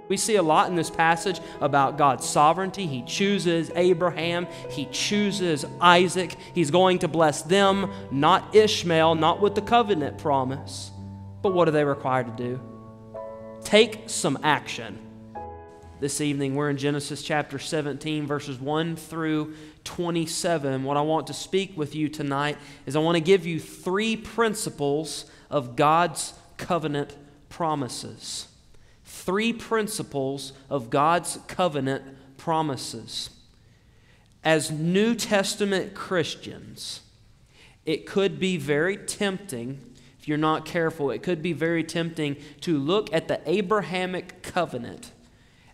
We see a lot in this passage about God's sovereignty. He chooses Abraham. He chooses Isaac. He's going to bless them, not Ishmael, not with the covenant promise. But what are they required to do? Take some action. This evening, we're in Genesis chapter 17, verses 1 through 27. What I want to speak with you tonight is I want to give you 3 principles of God's covenant promises. 3 principles of God's covenant promises. As New Testament Christians, it could be very tempting, if you're not careful, it could be very tempting to look at the Abrahamic covenant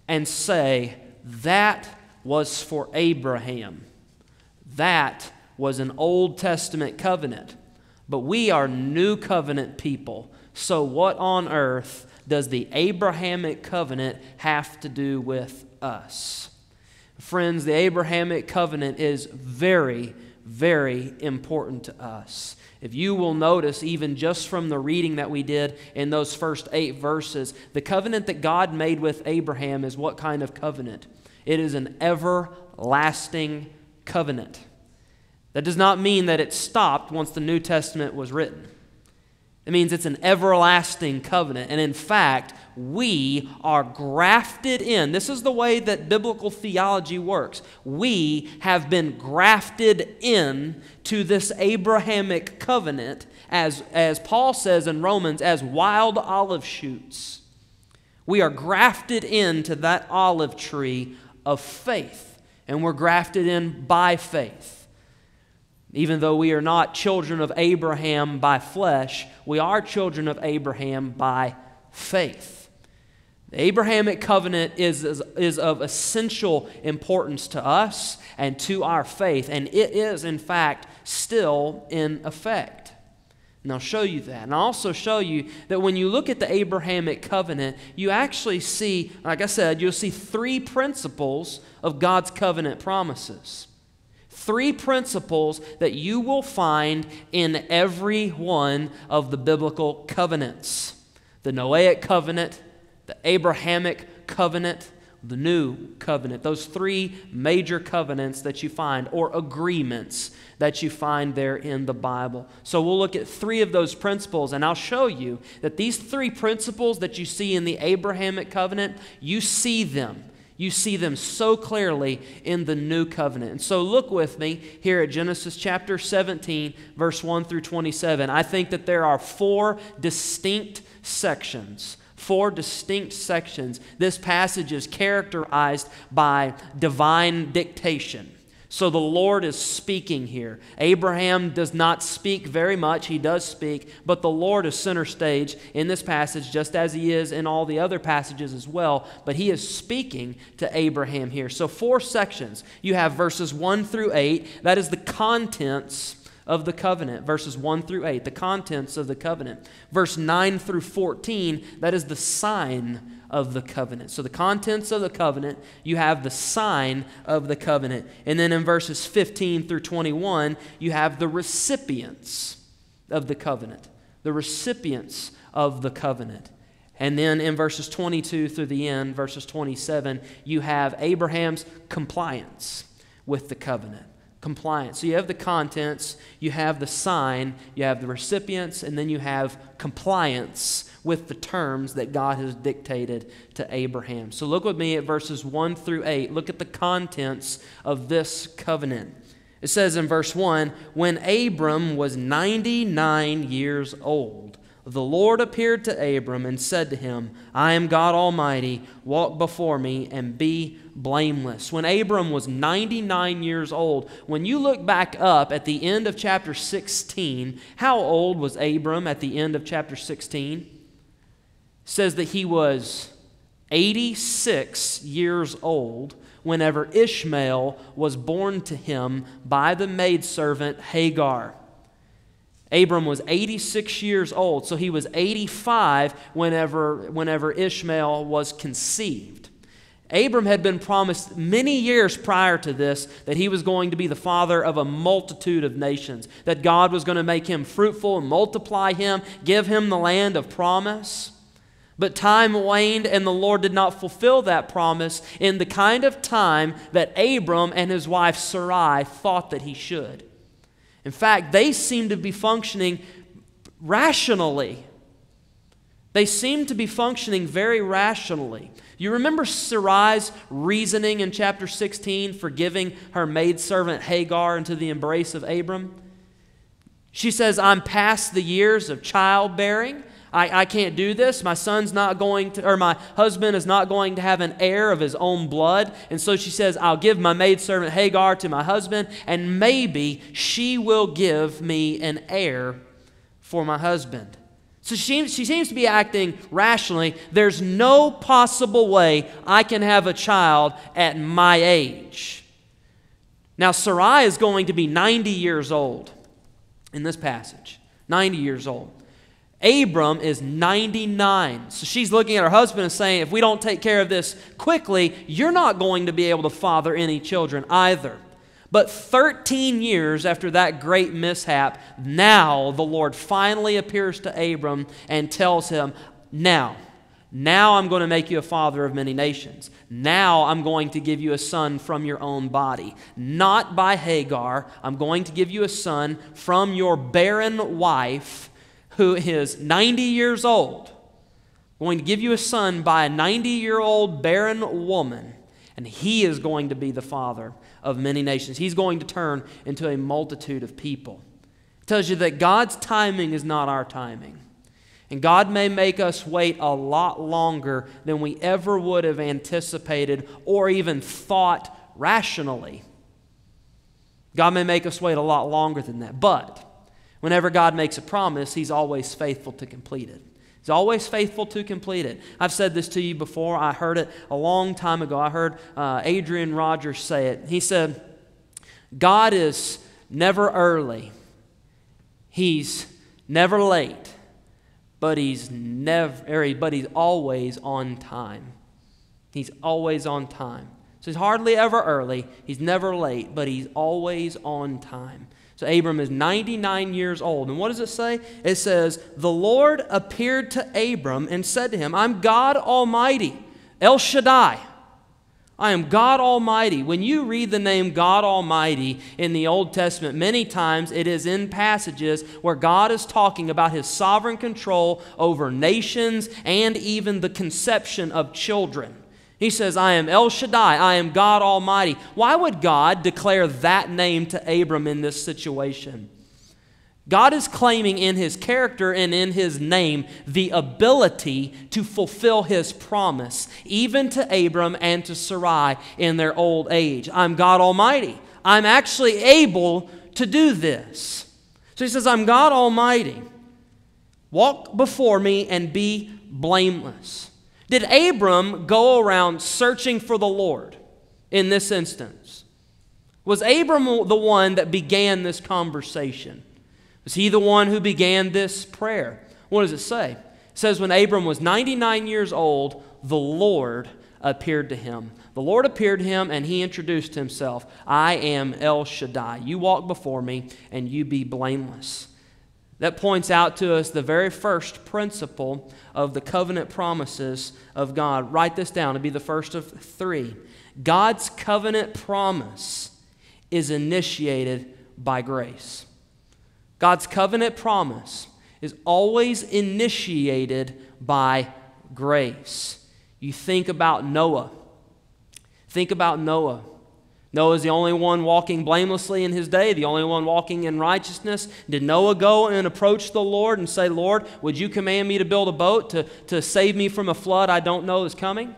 and say, that was for Abraham. That was an Old Testament covenant. But we are New Covenant people. So what on earth does the Abrahamic covenant have to do with us? Friends, the Abrahamic covenant is very, very important to us. If you will notice, even just from the reading that we did in those first 8 verses, the covenant that God made with Abraham is what kind of covenant? It is an everlasting covenant. That does not mean that it stopped once the New Testament was written. It means it's an everlasting covenant. And in fact, we are grafted in. This is the way that biblical theology works. We have been grafted in to this Abrahamic covenant, as Paul says in Romans, as wild olive shoots. We are grafted into that olive tree of faith. And we're grafted in by faith. Even though we are not children of Abraham by flesh, we are children of Abraham by faith. The Abrahamic covenant is of essential importance to us and to our faith, and it is, in fact, still in effect. And I'll show you that. And I'll also show you that when you look at the Abrahamic covenant, you actually see, like I said, you'll see 3 principles of God's covenant promises. 3 principles that you will find in every one of the biblical covenants. The Noahic covenant, the Abrahamic covenant, the new covenant. Those 3 major covenants that you find, or agreements that you find there in the Bible. So we'll look at 3 of those principles, and I'll show you that these 3 principles that you see in the Abrahamic covenant, you see them. You see them so clearly in the new covenant. And so look with me here at Genesis chapter 17, verse 1 through 27. I think that there are 4 distinct sections. 4 distinct sections. This passage is characterized by divine dictation. So the Lord is speaking here. Abraham does not speak very much. He does speak, but the Lord is center stage in this passage, just as he is in all the other passages as well. But he is speaking to Abraham here. So 4 sections. You have verses 1 through 8. That is the contents of the covenant. Verses 1 through 8, the contents of the covenant. Verse 9 through 14, that is the sign of the covenant. So the contents of the covenant, you have the sign of the covenant. And then in verses 15 through 21, you have the recipients of the covenant. The recipients of the covenant. And then in verses 22 through the end, verses 27, you have Abraham's compliance with the covenant. Compliance. So you have the contents, you have the sign, you have the recipients, and then you have compliance with the terms that God has dictated to Abraham. So look with me at verses 1 through 8. Look at the contents of this covenant. It says in verse 1, when Abram was 99 years old, the Lord appeared to Abram and said to him, I am God Almighty, walk before me and be blameless. When Abram was 99 years old, when you look back up at the end of chapter 16, how old was Abram at the end of chapter 16? It says that he was 86 years old whenever Ishmael was born to him by the maidservant Hagar. Abram was 86 years old, so he was 85 whenever Ishmael was conceived. Abram had been promised many years prior to this that he was going to be the father of a multitude of nations, that God was going to make him fruitful and multiply him, give him the land of promise. But time waned, and the Lord did not fulfill that promise in the kind of time that Abram and his wife Sarai thought that he should. In fact, they seemed to be functioning rationally. They seemed to be functioning very rationally. You remember Sarai's reasoning in chapter 16 for giving her maidservant Hagar into the embrace of Abram? She says, I'm past the years of childbearing. I can't do this. My husband is not going to have an heir of his own blood. And so she says, I'll give my maidservant Hagar to my husband, and maybe she will give me an heir for my husband. So she seems to be acting rationally. There's no possible way I can have a child at my age. Now, Sarai is going to be 90 years old in this passage. 90 years old. Abram is 99. So she's looking at her husband and saying, if we don't take care of this quickly, you're not going to be able to father any children either. But 13 years after that great mishap, now the Lord finally appears to Abram and tells him, now I'm going to make you a father of many nations. Now I'm going to give you a son from your own body. Not by Hagar. I'm going to give you a son from your barren wife, who is 90 years old. I'm going to give you a son by a 90-year-old barren woman, and he is going to be the father of many nations. He's going to turn into a multitude of people. It tells you that God's timing is not our timing. And God may make us wait a lot longer than we ever would have anticipated or even thought rationally. God may make us wait a lot longer than that. But whenever God makes a promise, He's always faithful to complete it. He's always faithful to complete it. I've said this to you before. I heard it a long time ago. I heard Adrian Rogers say it. He said, God is never early. He's never late. But he's always on time. He's always on time. So he's hardly ever early. He's never late, but he's always on time. So Abram is 99 years old. And what does it say? It says, the Lord appeared to Abram and said to him, I'm God Almighty, El Shaddai. I am God Almighty. When you read the name God Almighty in the Old Testament, many times it is in passages where God is talking about His sovereign control over nations and even the conception of children. He says, I am El Shaddai, I am God Almighty. Why would God declare that name to Abram in this situation? God is claiming in His character and in His name the ability to fulfill His promise, even to Abram and to Sarai in their old age. I'm God Almighty. I'm actually able to do this. So He says, I'm God Almighty. Walk before me and be blameless. Did Abram go around searching for the Lord in this instance? Was Abram the one that began this conversation? Was he the one who began this prayer? What does it say? It says when Abram was 99 years old, the Lord appeared to him. The Lord appeared to him and He introduced Himself. I am El Shaddai. You walk before me and you be blameless. That points out to us the very first principle of the covenant promises of God. Write this down. It'll be the first of three. God's covenant promise is initiated by grace. God's covenant promise is always initiated by grace. You think about Noah. Think about Noah. Noah is the only one walking blamelessly in his day, the only one walking in righteousness. Did Noah go and approach the Lord and say, Lord, would you command me to build a boat to save me from a flood I don't know is coming?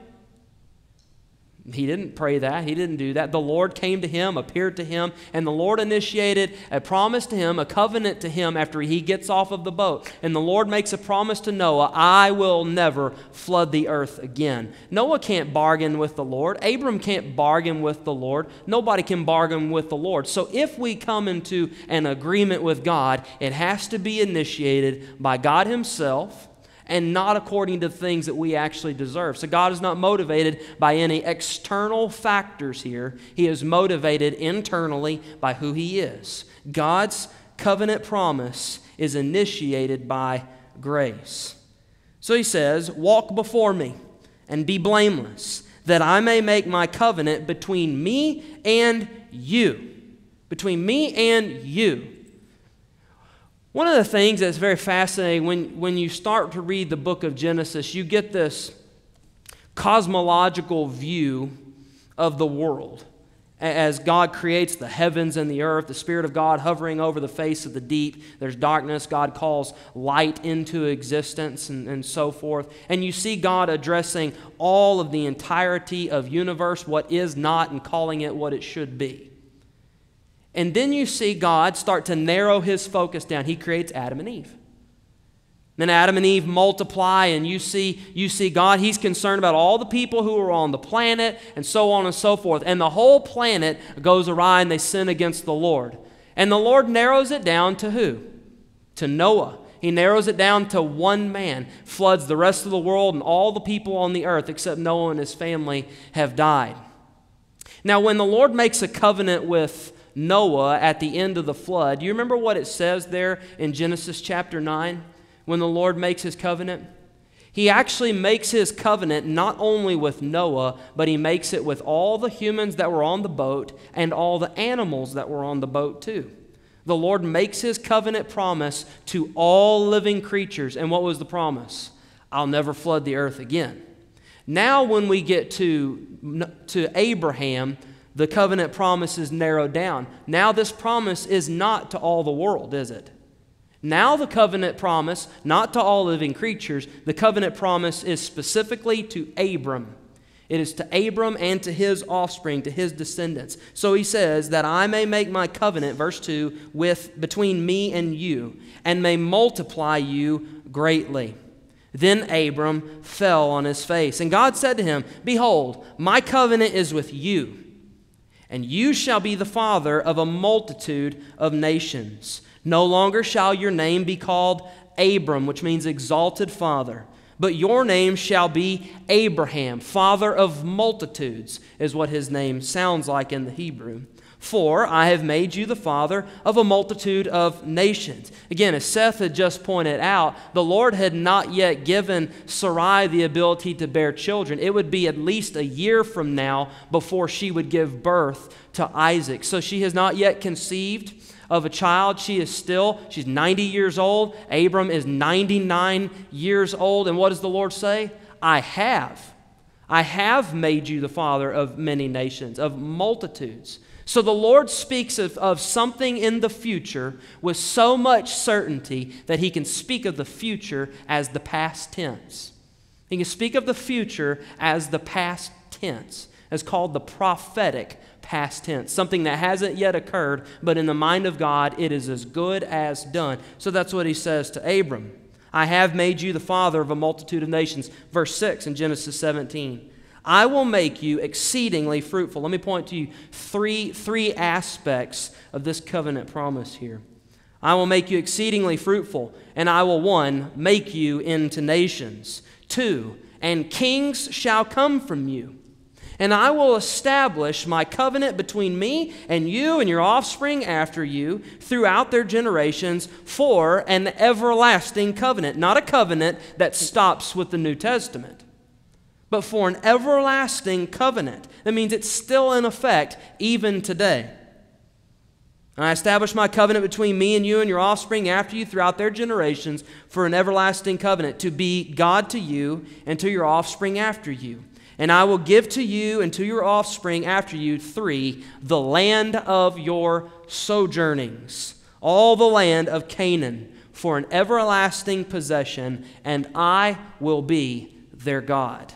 He didn't pray that. He didn't do that. The Lord came to him, appeared to him, and the Lord initiated a promise to him, a covenant to him after he gets off of the boat. And the Lord makes a promise to Noah, I will never flood the earth again. Noah can't bargain with the Lord. Abram can't bargain with the Lord. Nobody can bargain with the Lord. So if we come into an agreement with God, it has to be initiated by God Himself, and not according to things that we actually deserve. So God is not motivated by any external factors here. He is motivated internally by who He is. God's covenant promise is initiated by grace. So he says, walk before me and be blameless, that I may make my covenant between me and you. Between me and you. One of the things that's very fascinating when you start to read the book of Genesis, you get this cosmological view of the world. As God creates the heavens and the earth, the Spirit of God hovering over the face of the deep, there's darkness, God calls light into existence and so forth. And you see God addressing all of the entirety of universe, what is not, and calling it what it should be. And then you see God start to narrow his focus down. He creates Adam and Eve. Then Adam and Eve multiply, and you see God, he's concerned about all the people who are on the planet and so on and so forth. And the whole planet goes awry and they sin against the Lord. And the Lord narrows it down to who? To Noah. He narrows it down to one man, floods the rest of the world, and all the people on the earth except Noah and his family have died. Now, when the Lord makes a covenant with Noah at the end of the flood, do you remember what it says there in Genesis chapter 9? When the Lord makes his covenant? He actually makes his covenant not only with Noah, but he makes it with all the humans that were on the boat and all the animals that were on the boat too. The Lord makes his covenant promise to all living creatures. And what was the promise? I'll never flood the earth again. Now when we get to Abraham, the covenant promise is narrowed down. Now this promise is not to all the world, is it? Now the covenant promise, not to all living creatures, the covenant promise is specifically to Abram. It is to Abram and to his offspring, to his descendants. So he says that I may make my covenant, verse 2, between me and you, and may multiply you greatly. Then Abram fell on his face, and God said to him, behold, my covenant is with you, and you shall be the father of a multitude of nations. No longer shall your name be called Abram, which means exalted father, but your name shall be Abraham, father of multitudes, is what his name sounds like in the Hebrew. For I have made you the father of a multitude of nations. Again, as Seth had just pointed out, the Lord had not yet given Sarai the ability to bear children. It would be at least a year from now before she would give birth to Isaac. So she has not yet conceived of a child. She's 90 years old. Abram is 99 years old. And what does the Lord say? I have made you the father of many nations, of multitudes. So the Lord speaks of something in the future with so much certainty that he can speak of the future as the past tense. He can speak of the future as the past tense. It's called the prophetic past tense, something that hasn't yet occurred, but in the mind of God, it is as good as done. So that's what he says to Abram. I have made you the father of a multitude of nations. Verse 6 in Genesis 17. I will make you exceedingly fruitful. Let me point to you three aspects of this covenant promise here. I will make you exceedingly fruitful, and I will, 1, make you into nations. 2, and kings shall come from you. And I will establish my covenant between me and you and your offspring after you throughout their generations for an everlasting covenant. Not a covenant that stops with the New Testament, but for an everlasting covenant. That means it's still in effect even today. And I establish my covenant between me and you and your offspring after you throughout their generations for an everlasting covenant, to be God to you and to your offspring after you. And I will give to you and to your offspring after you, 3, the land of your sojournings, all the land of Canaan, for an everlasting possession, and I will be their God.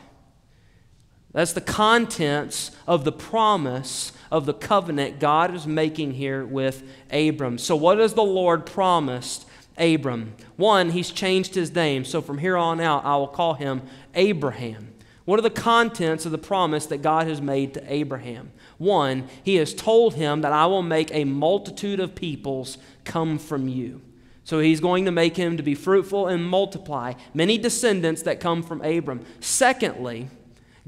That's the contents of the promise of the covenant God is making here with Abram. So what has the Lord promised Abram? 1, he's changed his name. So from here on out, I will call him Abraham. What are the contents of the promise that God has made to Abraham? 1, he has told him that I will make a multitude of peoples come from you. So he's going to make him to be fruitful and multiply, many descendants that come from Abram. Secondly,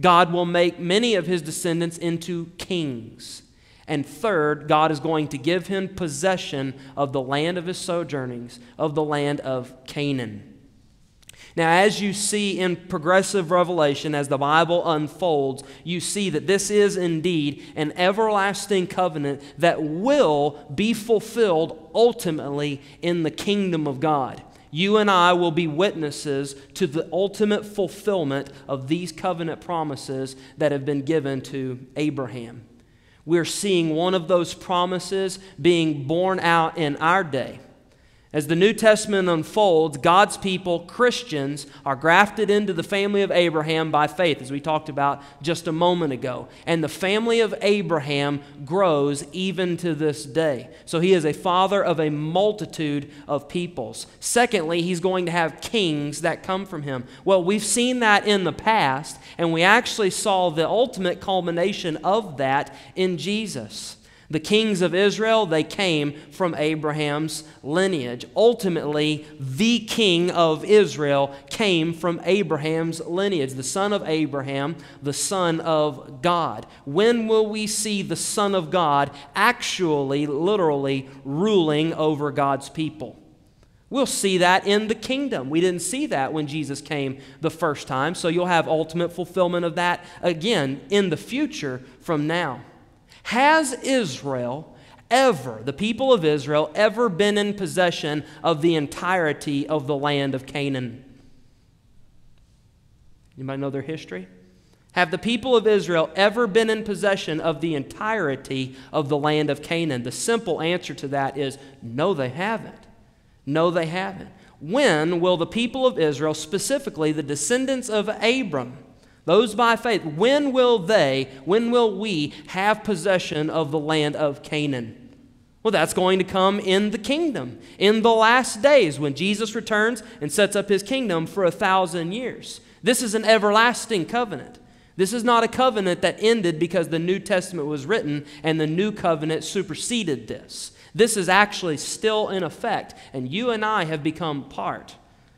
God will make many of his descendants into kings. And third, God is going to give him possession of the land of his sojournings, of the land of Canaan. Now, as you see in progressive revelation, as the Bible unfolds, you see that this is indeed an everlasting covenant that will be fulfilled ultimately in the kingdom of God. You and I will be witnesses to the ultimate fulfillment of these covenant promises that have been given to Abraham. We're seeing one of those promises being borne out in our day. As the New Testament unfolds, God's people, Christians, are grafted into the family of Abraham by faith, as we talked about just a moment ago. And the family of Abraham grows even to this day. So he is a father of a multitude of peoples. Secondly, he's going to have kings that come from him. Well, we've seen that in the past, and we actually saw the ultimate culmination of that in Jesus. The kings of Israel, they came from Abraham's lineage. Ultimately, the king of Israel came from Abraham's lineage, the son of Abraham, the son of God. When will we see the Son of God actually, literally ruling over God's people? We'll see that in the kingdom. We didn't see that when Jesus came the first time, so you'll have ultimate fulfillment of that again in the future from now. Has Israel ever, the people of Israel, ever been in possession of the entirety of the land of Canaan? Anybody know their history? Have the people of Israel ever been in possession of the entirety of the land of Canaan? The simple answer to that is no, they haven't. No, they haven't. When will the people of Israel, specifically the descendants of Abram, those by faith, when will we have possession of the land of Canaan? Well, that's going to come in the kingdom, in the last days when Jesus returns and sets up his kingdom for 1,000 years. This is an everlasting covenant. This is not a covenant that ended because the New Testament was written and the new covenant superseded this. This is actually still in effect, and you and I have become part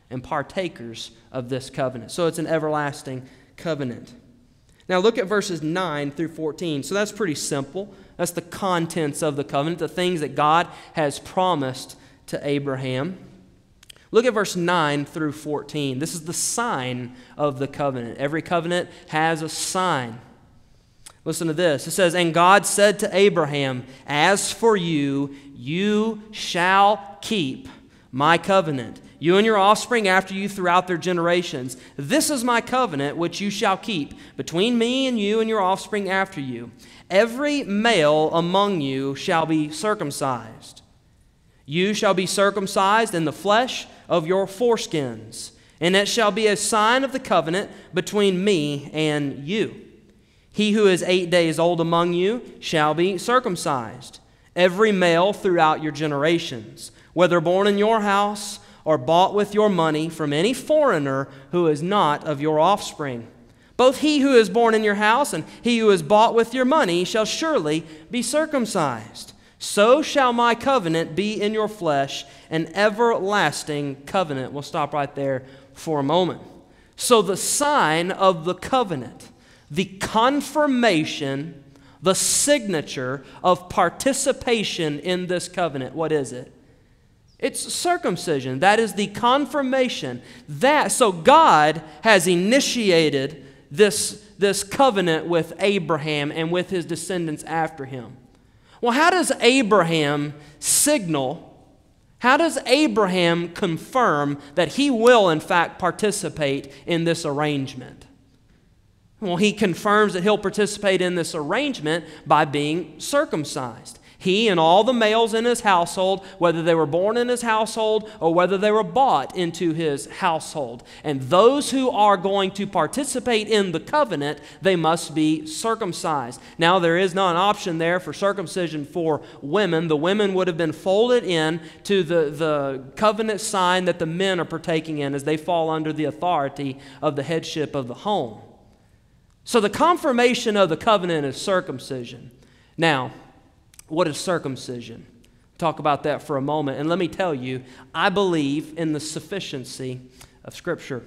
and partakers of this covenant. So it's an everlasting covenant. Now look at verses 9 through 14. So that's pretty simple. That's the contents of the covenant, the things that God has promised to Abraham. Look at verse 9 through 14. This is the sign of the covenant. Every covenant has a sign. Listen to this. It says, "And God said to Abraham, as for you, you shall keep my covenant, you and your offspring after you throughout their generations. This is my covenant which you shall keep between me and you and your offspring after you. Every male among you shall be circumcised. You shall be circumcised in the flesh of your foreskins, and it shall be a sign of the covenant between me and you. He who is 8 days old among you shall be circumcised, every male throughout your generations, whether born in your house or bought with your money from any foreigner who is not of your offspring. Both he who is born in your house and he who is bought with your money shall surely be circumcised. So shall my covenant be in your flesh, an everlasting covenant." We'll stop right there for a moment. So the sign of the covenant, the confirmation, the signature of participation in this covenant, what is it? It's circumcision. That is the confirmation. So God has initiated this covenant with Abraham and with his descendants after him. Well, how does Abraham signal? How does Abraham confirm that he will, in fact, participate in this arrangement? Well, he confirms that he'll participate in this arrangement by being circumcised. He and all the males in his household, whether they were born in his household or whether they were bought into his household. And those who are going to participate in the covenant, they must be circumcised. Now, there is not an option there for circumcision for women. The women would have been folded in to the covenant sign that the men are partaking in as they fall under the authority of the headship of the home. So the confirmation of the covenant is circumcision. Now, what is circumcision? Talk about that for a moment. And let me tell you, I believe in the sufficiency of Scripture.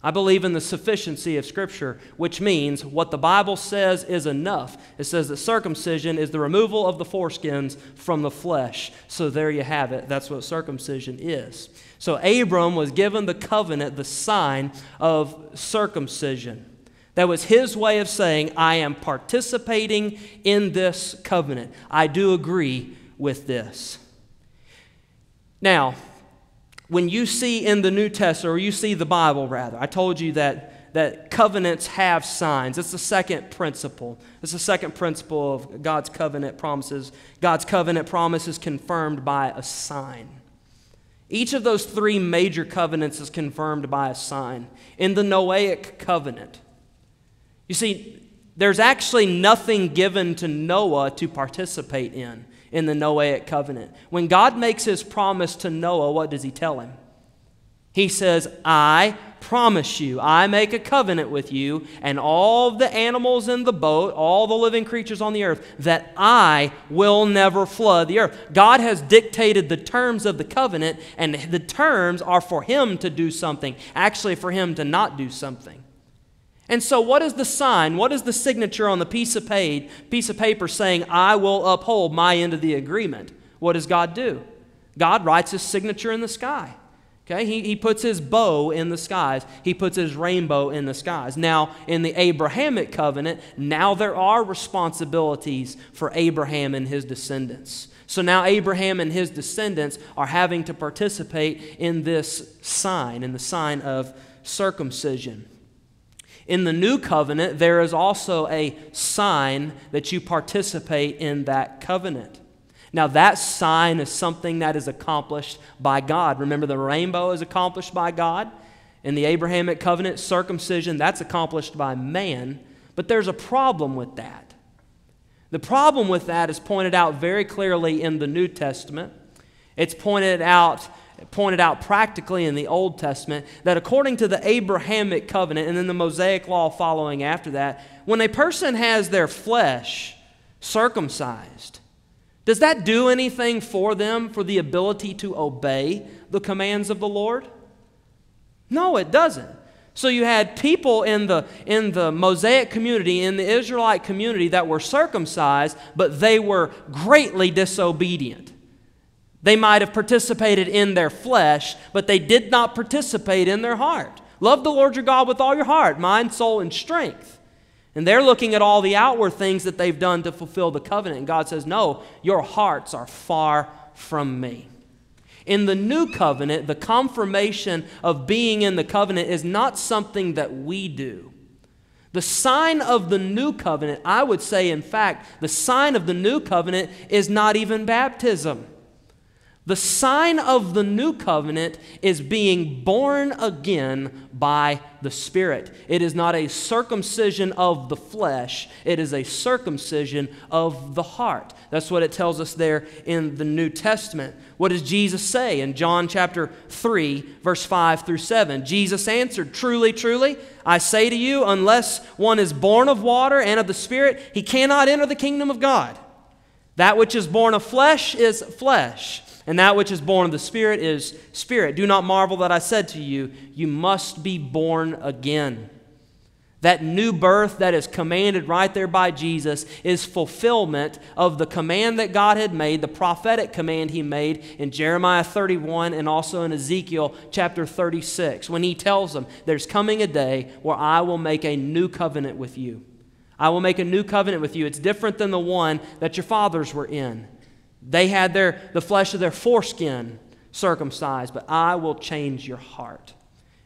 I believe in the sufficiency of Scripture, which means what the Bible says is enough. It says that circumcision is the removal of the foreskins from the flesh. So there you have it. That's what circumcision is. So Abram was given the covenant, the sign of circumcision. That was his way of saying, I am participating in this covenant. I do agree with this. Now, when you see in the New Testament, or you see the Bible rather, I told you that covenants have signs. It's the second principle. It's the second principle of God's covenant promises. God's covenant promise is confirmed by a sign. Each of those three major covenants is confirmed by a sign. In the Noahic covenant, you see, there's actually nothing given to Noah to participate in the Noahic covenant. When God makes his promise to Noah, what does he tell him? He says, I promise you, I make a covenant with you and all the animals in the boat, all the living creatures on the earth, that I will never flood the earth. God has dictated the terms of the covenant, and the terms are for him to do something, actually for him to not do something. And so what is the sign? What is the signature on the piece of paper saying, I will uphold my end of the agreement? What does God do? God writes his signature in the sky. Okay? He puts his bow in the skies. He puts his rainbow in the skies. Now, in the Abrahamic covenant, now there are responsibilities for Abraham and his descendants. So now Abraham and his descendants are having to participate in this sign, in the sign of circumcision. In the new covenant, there is also a sign that you participate in that covenant. Now, that sign is something that is accomplished by God. Remember, the rainbow is accomplished by God. In the Abrahamic covenant, circumcision, that's accomplished by man. But there's a problem with that. The problem with that is pointed out very clearly in the New Testament. It's pointed out practically in the Old Testament, that according to the Abrahamic covenant and then the Mosaic law following after that, when a person has their flesh circumcised, does that do anything for them for the ability to obey the commands of the Lord? No, it doesn't. So you had people in the Mosaic community, in the Israelite community, that were circumcised, but they were greatly disobedient. They might have participated in their flesh, but they did not participate in their heart. Love the Lord your God with all your heart, mind, soul, and strength. And they're looking at all the outward things that they've done to fulfill the covenant. And God says, no, your hearts are far from me. In the new covenant, the confirmation of being in the covenant is not something that we do. The sign of the new covenant, I would say, in fact, the sign of the new covenant is not even baptism. The sign of the new covenant is being born again by the Spirit. It is not a circumcision of the flesh. It is a circumcision of the heart. That's what it tells us there in the New Testament. What does Jesus say in John chapter 3, verse 5 through 7? Jesus answered, truly, truly, I say to you, unless one is born of water and of the Spirit, he cannot enter the kingdom of God. That which is born of flesh is flesh, and that which is born of the Spirit is spirit. Do not marvel that I said to you, you must be born again. That new birth that is commanded right there by Jesus is fulfillment of the command that God had made, the prophetic command he made in Jeremiah 31 and also in Ezekiel chapter 36, when he tells them, there's coming a day where I will make a new covenant with you. I will make a new covenant with you. It's different than the one that your fathers were in. They had the flesh of their foreskin circumcised, but I will change your heart.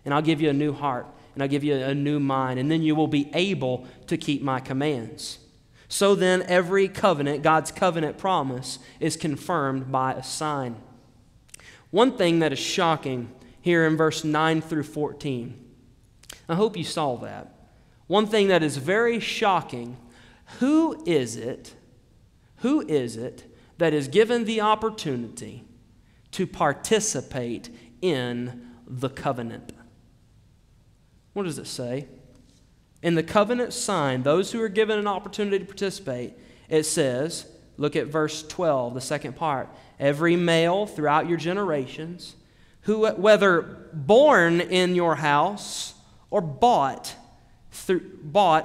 And I'll give you a new heart, and I'll give you a new mind, and then you will be able to keep my commands. So then every covenant, God's covenant promise, is confirmed by a sign. One thing that is shocking here in verse 9 through 14, I hope you saw that. One thing that is very shocking, who is it that is given the opportunity to participate in the covenant? What does it say? In the covenant sign, those who are given an opportunity to participate, it says, look at verse 12, the second part. Every male throughout your generations, who, whether born in your house or bought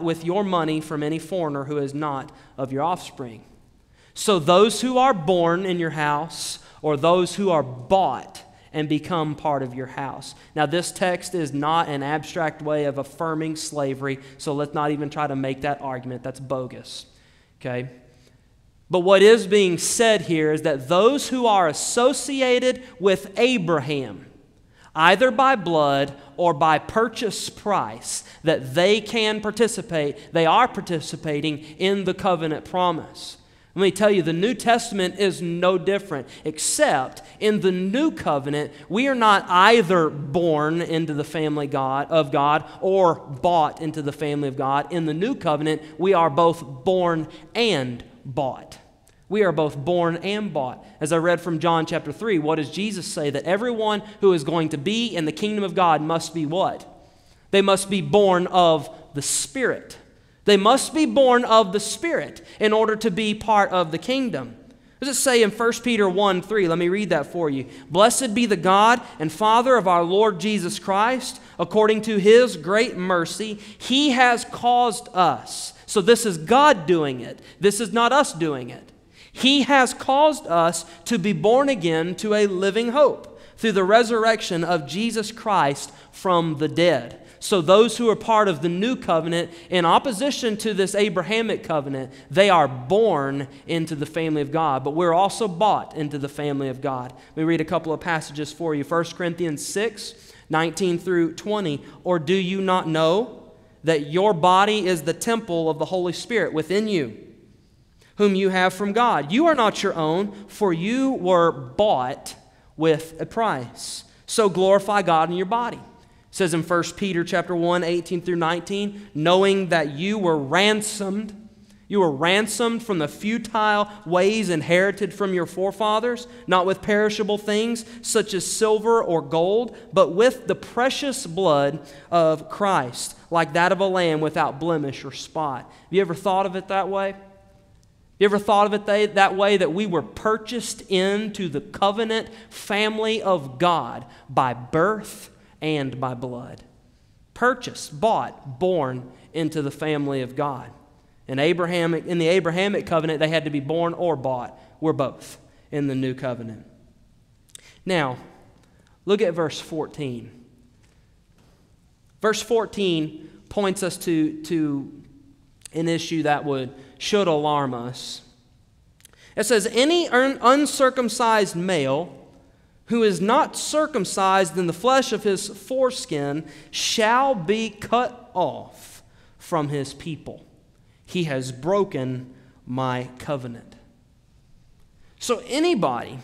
with your money from any foreigner who is not of your offspring. So those who are born in your house, or those who are bought and become part of your house. Now, this text is not an abstract way of affirming slavery, so let's not even try to make that argument. That's bogus. Okay? But what is being said here is that those who are associated with Abraham, either by blood or by purchase price, that they are participating in the covenant promise. Let me tell you, the New Testament is no different, except in the New Covenant, we are not either born into the family of God or bought into the family of God. In the New Covenant, we are both born and bought. We are both born and bought. As I read from John chapter 3, what does Jesus say? That everyone who is going to be in the kingdom of God must be what? They must be born of the Spirit. They must be born of the Spirit in order to be part of the kingdom. What does it say in 1 Peter 1:3? Let me read that for you. Blessed be the God and Father of our Lord Jesus Christ. According to His great mercy, He has caused us. So this is God doing it. This is not us doing it. He has caused us to be born again to a living hope through the resurrection of Jesus Christ from the dead. So those who are part of the new covenant, in opposition to this Abrahamic covenant, they are born into the family of God. But we're also bought into the family of God. Let me read a couple of passages for you. 1 Corinthians 6:19 through 20. Or do you not know that your body is the temple of the Holy Spirit within you, whom you have from God? You are not your own, for you were bought with a price. So glorify God in your body. It says in 1 Peter chapter 1:18 through 19, knowing that you were ransomed from the futile ways inherited from your forefathers, not with perishable things such as silver or gold, but with the precious blood of Christ, like that of a lamb without blemish or spot. Have you ever thought of it that way? You ever thought of it that way, that we were purchased into the covenant family of God by birth and by blood? Purchased, bought, born into the family of God. In the Abrahamic covenant, they had to be born or bought. We're both in the new covenant. Now, look at verse 14. Verse 14 points us to an issue that should alarm us. It says, any uncircumcised male who is not circumcised in the flesh of his foreskin shall be cut off from his people. He has broken my covenant. So anybody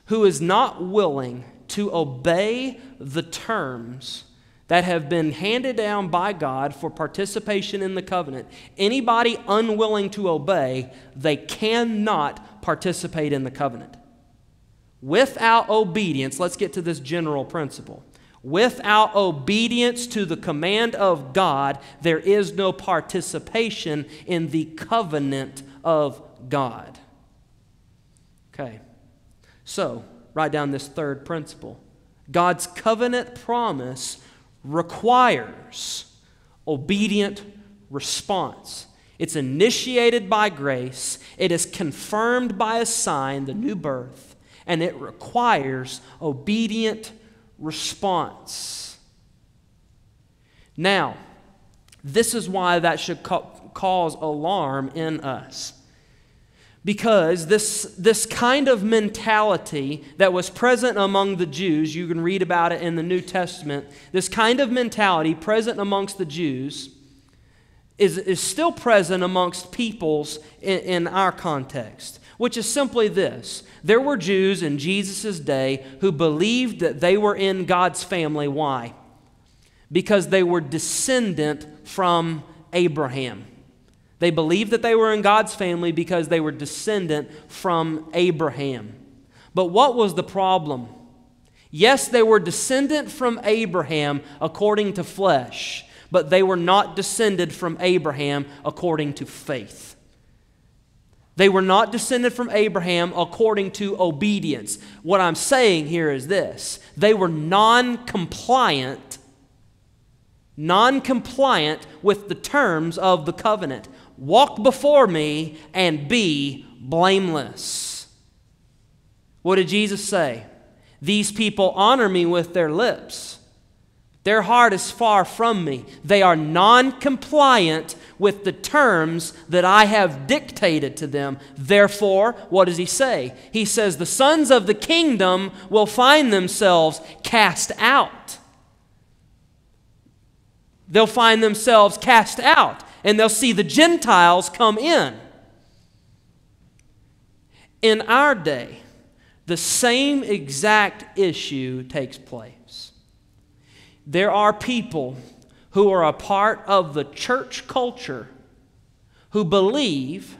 who is not willing to obey the terms that have been handed down by God for participation in the covenant, anybody unwilling to obey, they cannot participate in the covenant. Without obedience, let's get to this general principle. Without obedience to the command of God, there is no participation in the covenant of God. Okay, so write down this third principle. God's covenant promise requires obedient response. It's initiated by grace. It is confirmed by a sign, the new birth. And it requires obedient response. Now, this is why that should cause alarm in us. Because this kind of mentality that was present among the Jews, you can read about it in the New Testament, this kind of mentality present amongst the Jews is still present amongst peoples in our context, which is simply this. There were Jews in Jesus' day who believed that they were in God's family. Why? Because they were descendant from Abraham. They believed that they were in God's family because they were descendant from Abraham. But what was the problem? Yes, they were descendant from Abraham according to flesh, but they were not descended from Abraham according to faith. They were not descended from Abraham according to obedience. What I'm saying here is this. They were non-compliant non-compliant with the terms of the covenant. Walk before me and be blameless. What did Jesus say? These people honor me with their lips. Their heart is far from me. They are non-compliant with the terms that I have dictated to them. Therefore, what does he say? He says, the sons of the kingdom will find themselves cast out. They'll find themselves cast out, and they'll see the Gentiles come in. In our day, the same exact issue takes place. There are people who are a part of the church culture who believe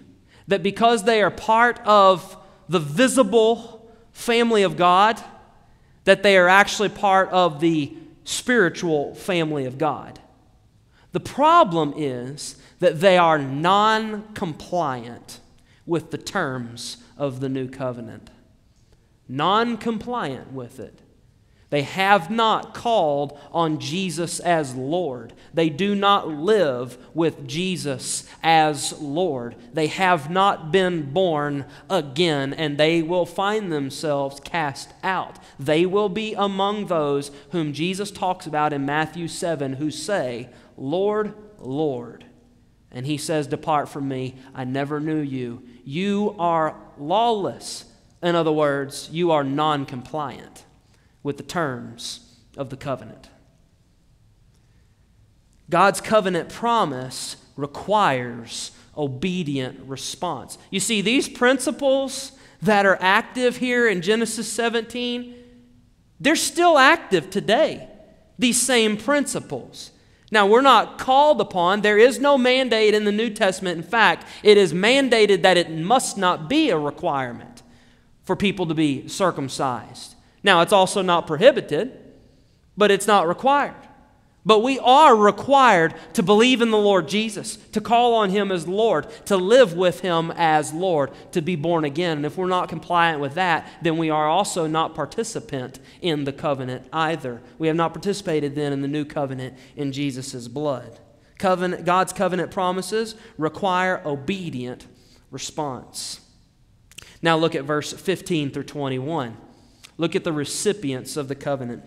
that because they are part of the visible family of God, that they are actually part of the spiritual family of God. The problem is that they are non-compliant with the terms of the new covenant. Non-compliant with it. They have not called on Jesus as Lord. They do not live with Jesus as Lord. They have not been born again, and they will find themselves cast out. They will be among those whom Jesus talks about in Matthew 7 who say, Lord, Lord. And he says, depart from me, I never knew you. You are lawless. In other words, you are non-compliant with the terms of the covenant. God's covenant promise requires obedient response. You see, these principles that are active here in Genesis 17, they're still active today. These same principles. Now, we're not called upon. There is no mandate in the New Testament. In fact, it is mandated that it must not be a requirement for people to be circumcised. Now, it's also not prohibited, but it's not required. But we are required to believe in the Lord Jesus, to call on Him as Lord, to live with Him as Lord, to be born again. And if we're not compliant with that, then we are also not participant in the covenant either. We have not participated then in the new covenant in Jesus' blood. God's covenant promises require obedient response. Now look at verse 15 through 21. Look at the recipients of the covenant.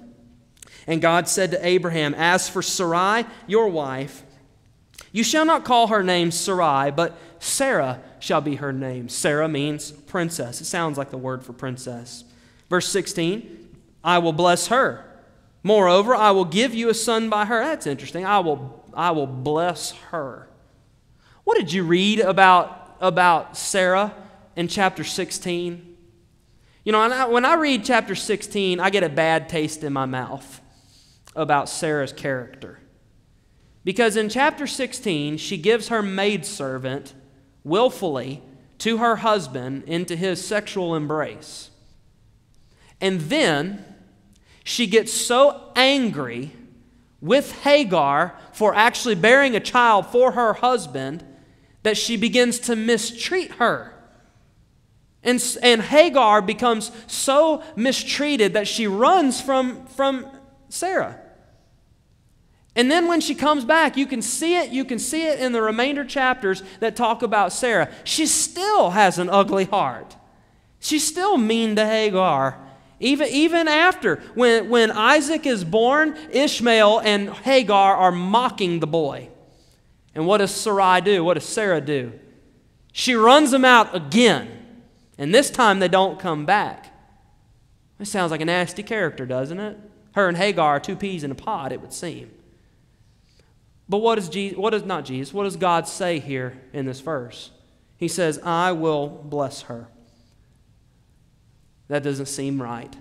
And God said to Abraham, as for Sarai, your wife, you shall not call her name Sarai, but Sarah shall be her name. Sarah means princess. It sounds like the word for princess. Verse 16, I will bless her. Moreover, I will give you a son by her. That's interesting. I will bless her. What did you read about Sarah in chapter 16? You know, when I read chapter 16, I get a bad taste in my mouth about Sarah's character. Because in chapter 16, she gives her maidservant willfully to her husband into his sexual embrace. And then she gets so angry with Hagar for actually bearing a child for her husband that she begins to mistreat her. And Hagar becomes so mistreated that she runs from Sarah. And then when she comes back, you can see it in the remainder chapters that talk about Sarah. She still has an ugly heart. She's still mean to Hagar. Even after, when Isaac is born, Ishmael and Hagar are mocking the boy. And what does Sarai do? What does Sarah do? She runs them out again. And this time they don't come back. It sounds like a nasty character, doesn't it? Her and Hagar are two peas in a pod, it would seem. But what does God say here in this verse? He says, I will bless her. That doesn't seem right.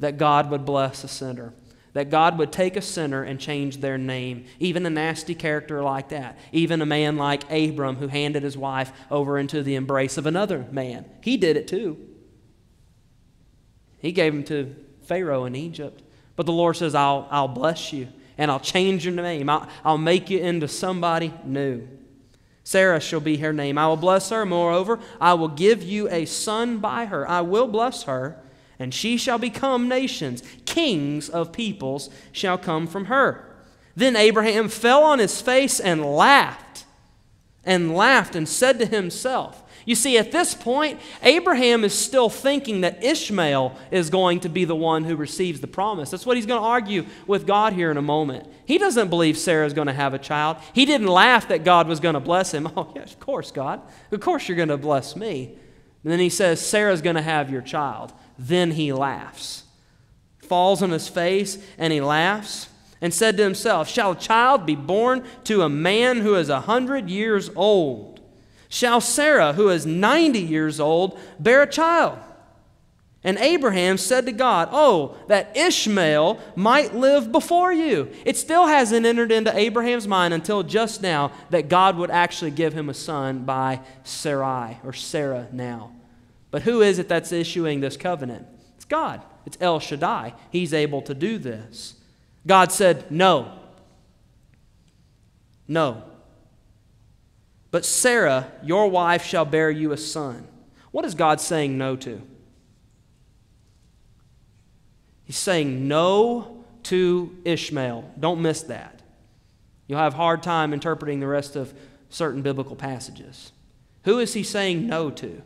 That God would bless a sinner. That God would take a sinner and change their name. Even a nasty character like that. Even a man like Abram who handed his wife over into the embrace of another man. He did it too. He gave him to Pharaoh in Egypt. But the Lord says, I'll bless you and I'll change your name. I'll make you into somebody new. Sarah shall be her name. I will bless her. Moreover, I will give you a son by her. I will bless her, and she shall become nations. Kings of peoples shall come from her. Then Abraham fell on his face and laughed and said to himself. You see, at this point, Abraham is still thinking that Ishmael is going to be the one who receives the promise. That's what he's going to argue with God here in a moment. He doesn't believe Sarah is going to have a child. He didn't laugh that God was going to bless him. Oh, yes, of course, God. Of course you're going to bless me. And then he says, Sarah's going to have your child. Then he laughs. Falls on his face and he laughs and said to himself, shall a child be born to a man who is 100 years old? Shall Sarah, who is 90 years old, bear a child? And Abraham said to God, oh, that Ishmael might live before you. It still hasn't entered into Abraham's mind until just now that God would actually give him a son by Sarai, or Sarah now. But who is it that's issuing this covenant? It's God. It's El Shaddai. He's able to do this. God said, no. No. But Sarah, your wife, shall bear you a son. What is God saying no to? He's saying no to Ishmael. Don't miss that. You'll have a hard time interpreting the rest of certain biblical passages. Who is he saying no to?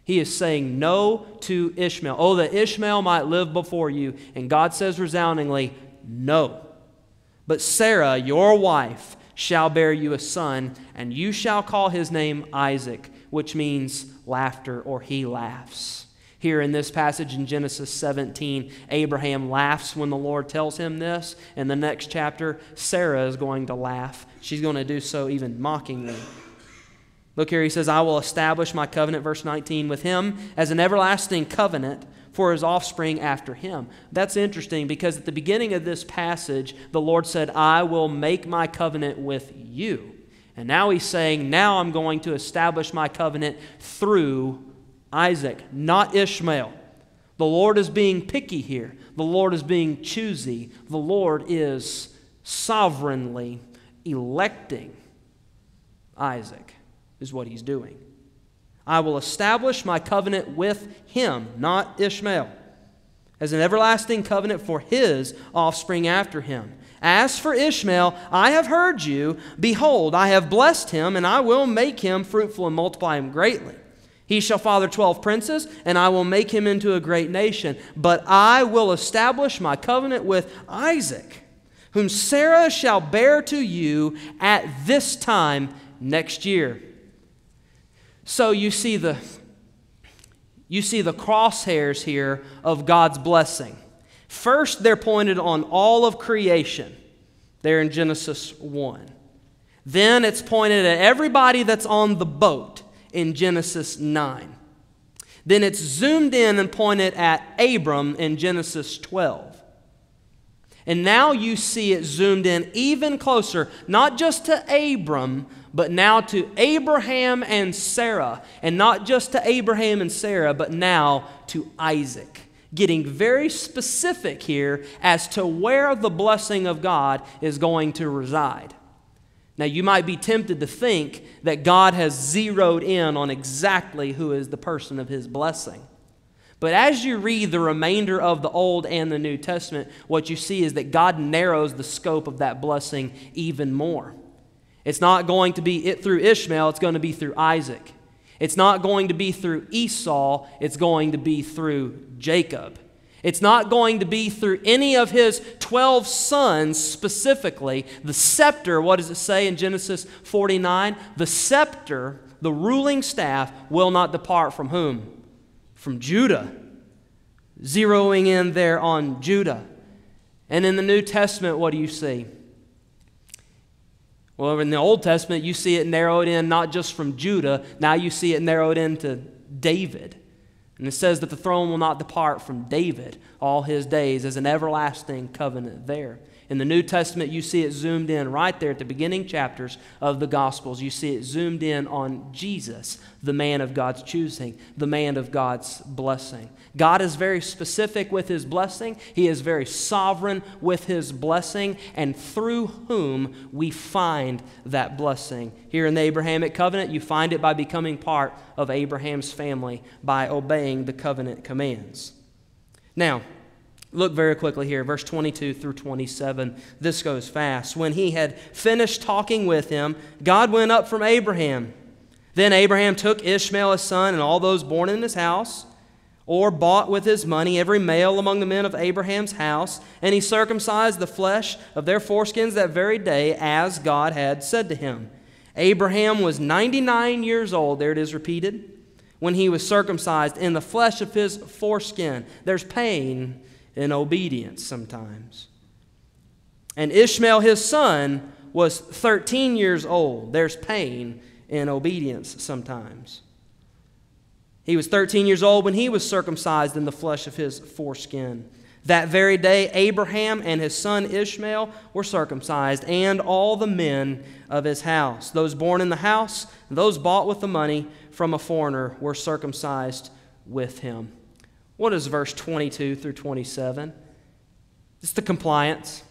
He is saying no to Ishmael. Oh, that Ishmael might live before you. And God says resoundingly, no. But Sarah, your wife, shall bear you a son, and you shall call his name Isaac, which means laughter, or he laughs. Here in this passage in Genesis 17, Abraham laughs when the Lord tells him this. In the next chapter, Sarah is going to laugh. She's going to do so even mockingly. Look here, he says, I will establish my covenant, verse 19, with him as an everlasting covenant for his offspring after him. That's interesting because at the beginning of this passage, the Lord said, I will make my covenant with you. And now he's saying, now I'm going to establish my covenant through Isaac, not Ishmael. The Lord is being picky here. The Lord is being choosy. The Lord is sovereignly electing Isaac, is what he's doing. I will establish my covenant with him, not Ishmael, as an everlasting covenant for his offspring after him. As for Ishmael, I have heard you. Behold, I have blessed him, and I will make him fruitful and multiply him greatly. He shall father 12 princes, and I will make him into a great nation. But I will establish my covenant with Isaac, whom Sarah shall bear to you at this time next year. So you see the crosshairs here of God's blessing. First, they're pointed on all of creation, there in Genesis 1. Then it's pointed at everybody that's on the boat in Genesis 9. Then it's zoomed in and pointed at Abram in Genesis 12. And now you see it zoomed in even closer, not just to Abram, but now to Abraham and Sarah. And not just to Abraham and Sarah, but now to Isaac. Getting very specific here as to where the blessing of God is going to reside. Now, you might be tempted to think that God has zeroed in on exactly who is the person of his blessing. But as you read the remainder of the Old and the New Testament, what you see is that God narrows the scope of that blessing even more. It's not going to be through Ishmael, it's going to be through Isaac. It's not going to be through Esau, it's going to be through Jacob. It's not going to be through any of his 12 sons specifically. The scepter, what does it say in Genesis 49? The scepter, the ruling staff, will not depart from whom? From Judah. Zeroing in there on Judah. And in the New Testament, what do you see? Well, in the Old Testament, you see it narrowed in not just from Judah. Now you see it narrowed into David. And it says that the throne will not depart from David all his days, as an everlasting covenant there. In the New Testament, you see it zoomed in right there at the beginning chapters of the Gospels. You see it zoomed in on Jesus, the man of God's choosing, the man of God's blessing. God is very specific with his blessing. He is very sovereign with his blessing, and through whom we find that blessing. Here in the Abrahamic covenant, you find it by becoming part of Abraham's family, by obeying the covenant commands. Now, Look very quickly here, verse 22 through 27. This goes fast. When he had finished talking with him, God went up from Abraham. Then Abraham took Ishmael his son and all those born in his house, or bought with his money every male among the men of Abraham's house, and he circumcised the flesh of their foreskins that very day, as God had said to him. Abraham was 99 years old, there it is repeated, when he was circumcised in the flesh of his foreskin. There's pain in obedience sometimes. And Ishmael his son was 13 years old. There's pain in obedience sometimes. He was 13 years old when he was circumcised in the flesh of his foreskin. That very day, Abraham and his son Ishmael were circumcised, and all the men of his house. Those born in the house, those bought with the money from a foreigner, were circumcised with him. What is verse 22 through 27? It's the compliance.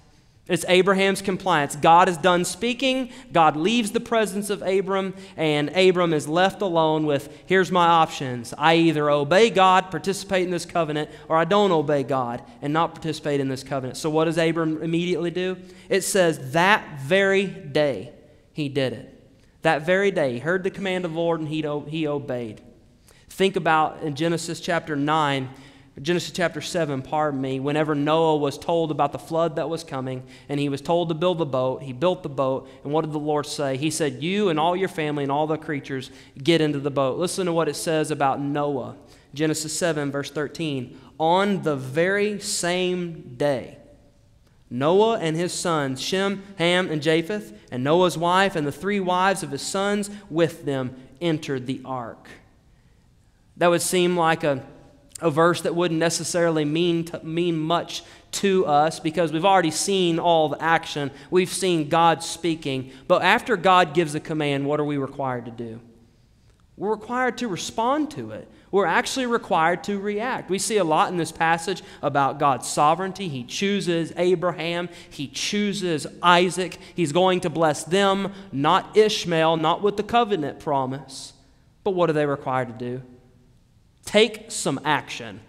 It's Abraham's compliance. God is done speaking. God leaves the presence of Abram, and Abram is left alone with, here's my options. I either obey God, participate in this covenant, or I don't obey God and not participate in this covenant. So what does Abram immediately do? It says that very day he did it. That very day he heard the command of the Lord and he obeyed. Think about in Genesis chapter 7, whenever Noah was told about the flood that was coming and he was told to build the boat, he built the boat, and what did the Lord say? He said, you and all your family and all the creatures get into the boat. Listen to what it says about Noah. Genesis 7, verse 13. On the very same day, Noah and his sons, Shem, Ham, and Japheth, and Noah's wife and the 3 wives of his sons with them entered the ark. That would seem like a verse that wouldn't necessarily mean much to us because we've already seen all the action. We've seen God speaking. But after God gives a command, what are we required to do? We're required to respond to it. We're actually required to react. We see a lot in this passage about God's sovereignty. He chooses Abraham. He chooses Isaac. He's going to bless them, not Ishmael, not with the covenant promise. But what are they required to do? Take some action.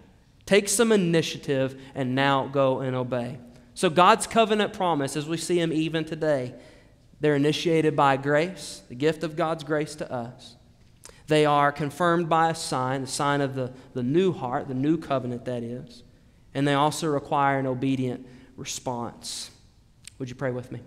Take some initiative and now go and obey. So God's covenant promise, as we see them even today, they're initiated by grace, the gift of God's grace to us. They are confirmed by a sign, the sign of the new heart, the new covenant that is. And they also require an obedient response. Would you pray with me?